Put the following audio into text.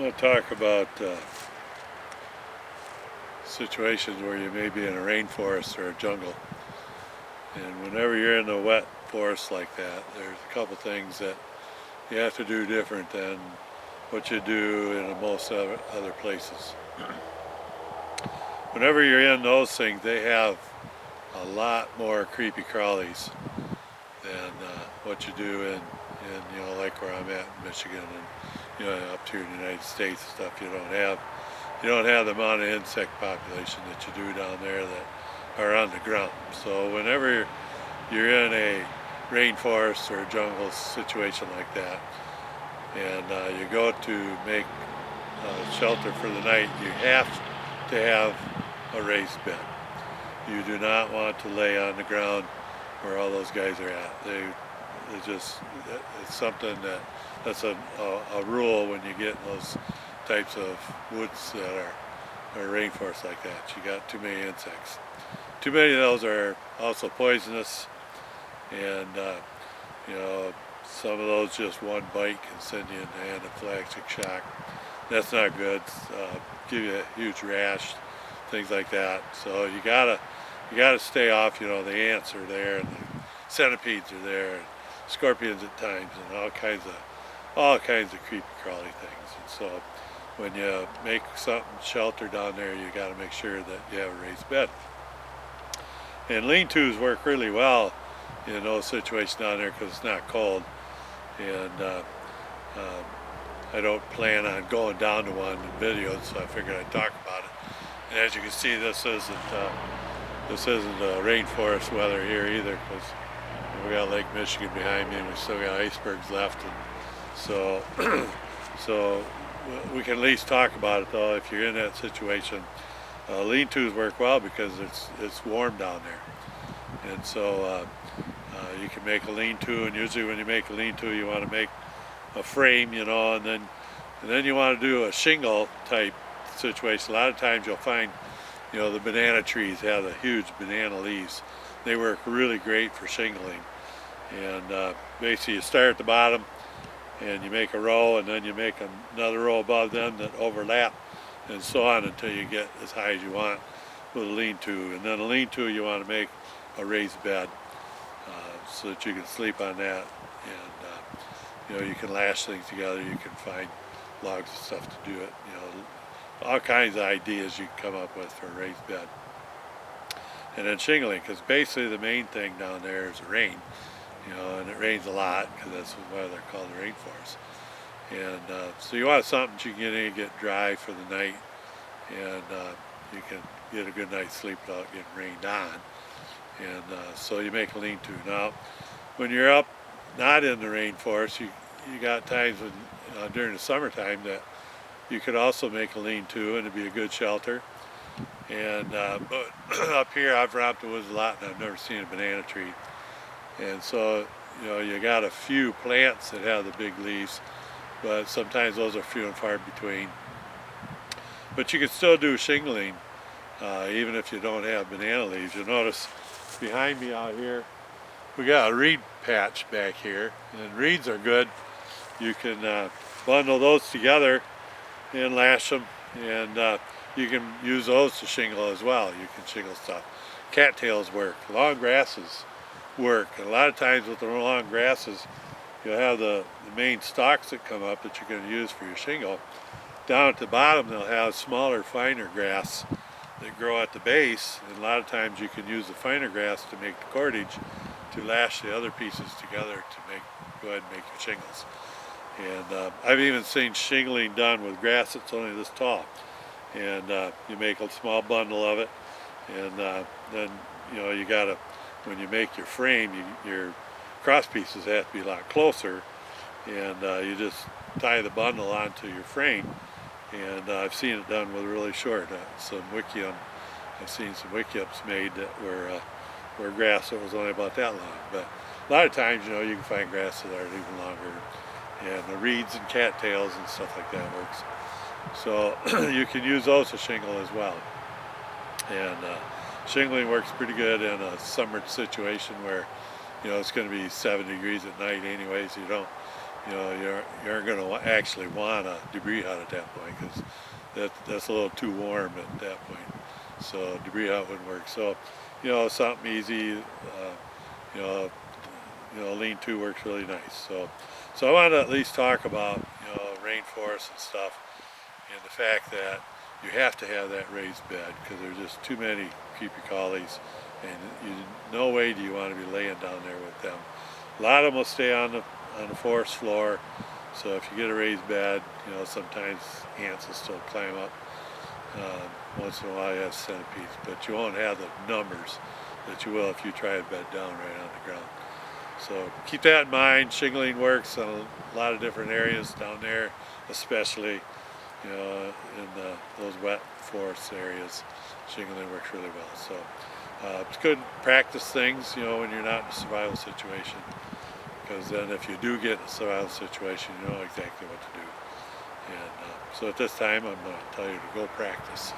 want to talk about situations where you may be in a rainforest or a jungle. And whenever you're in a wet forest like that, there's a couple things that you have to do different than what you do in most other places. Whenever you're in those things, they have a lot more creepy crawlies than what you do in like where I'm at in Michigan and up here in the United States and stuff. You don't have the amount of insect population that you do down there that are on the ground. So whenever you're in a rainforest or a jungle situation like that, and you go to make shelter for the night, you have to have a raised bed. You do not want to lay on the ground where all those guys are at. It's something that's a rule when you get in those types of woods that are rainforests like that. You got too many insects. Too many of those are also poisonous, and some of those, just one bite can send you into anaphylactic shock. That's not good. Give you a huge rash, things like that. So you gotta stay off. The ants are there, and the centipedes are there, and scorpions at times, and all kinds of creepy crawly things. And so when you make something shelter down there, you got to make sure that you have a raised bed. And lean-tos work really well in those situations down there because it's not cold. And I don't plan on going down to one in videos, so I figured I'd talk about it. And as you can see, this isn't rainforest weather here either, because we got Lake Michigan behind me, and we still got icebergs left. And so we can at least talk about it, though. If you're in that situation, lean-tos work well because it's warm down there, and so you can make a lean-to. And usually, when you make a lean-to, you want to make a frame, and then you want to do a shingle type situation. A lot of times, you'll find, the banana trees have the huge banana leaves. They work really great for shingling. And basically, you start at the bottom, and you make a row, and then you make another row above them that overlap, and so on until you get as high as you want with a lean-to. And then a lean-to, you want to make a raised bed so that you can sleep on that, and you can lash things together. You can find logs and stuff to do it. All kinds of ideas you can come up with for a raised bed. And then shingling, because basically the main thing down there is rain. And it rains a lot, because that's why they're called the rainforests. And so you want something that you can get in and get dry for the night, and you can get a good night's sleep without getting rained on. And so you make a lean-to. Now, when you're up not in the rainforest, you got times when during the summertime that you could also make a lean-to, and it'd be a good shelter. And but up here, I've romped the woods a lot, and I've never seen a banana tree. And so, you got a few plants that have the big leaves, but sometimes those are few and far between. But you can still do shingling, even if you don't have banana leaves. You'll notice behind me out here, we got a reed patch back here, and reeds are good. You can bundle those together and lash them, and you can use those to shingle as well. You can shingle stuff. Cattails work. Long grasses work. And a lot of times with the long grasses, you'll have the main stalks that come up that you're going to use for your shingle. Down at the bottom, they'll have smaller, finer grass that grow at the base, and a lot of times you can use the finer grass to make the cordage to lash the other pieces together to go ahead and make your shingles. And I've even seen shingling done with grass that's only this tall. And you make a small bundle of it, and then you gotta, when you make your frame, your cross pieces have to be a lot closer, and you just tie the bundle onto your frame. And I've seen it done with really short, some wickiup. I've seen some wickiups made that were grass that was only about that long. But a lot of times, you can find grass that are even longer, and the reeds and cattails and stuff like that works. So you can use those to shingle as well. And shingling works pretty good in a summer situation where it's going to be 7 degrees at night anyway, so you you aren't going to actually want a debris hut at that point, because that's a little too warm at that point. So debris hut wouldn't work. So, something easy. Lean-to works really nice. So I want to at least talk about rainforests and stuff, and the fact that you have to have that raised bed because there's just too many creepy crawlies, and no way do you want to be laying down there with them. A lot of them will stay on the forest floor. So if you get a raised bed, sometimes ants will still climb up. Once in a while you have centipedes, but you won't have the numbers that you will if you try to bed down right on the ground. So keep that in mind. Shingling works on a lot of different areas down there, especially in those wet forest areas. Shingling works really well. So it's good to practice things, when you're not in a survival situation, because then if you do get in a survival situation, you know exactly what to do. And so at this time, I'm going to tell you to go practice.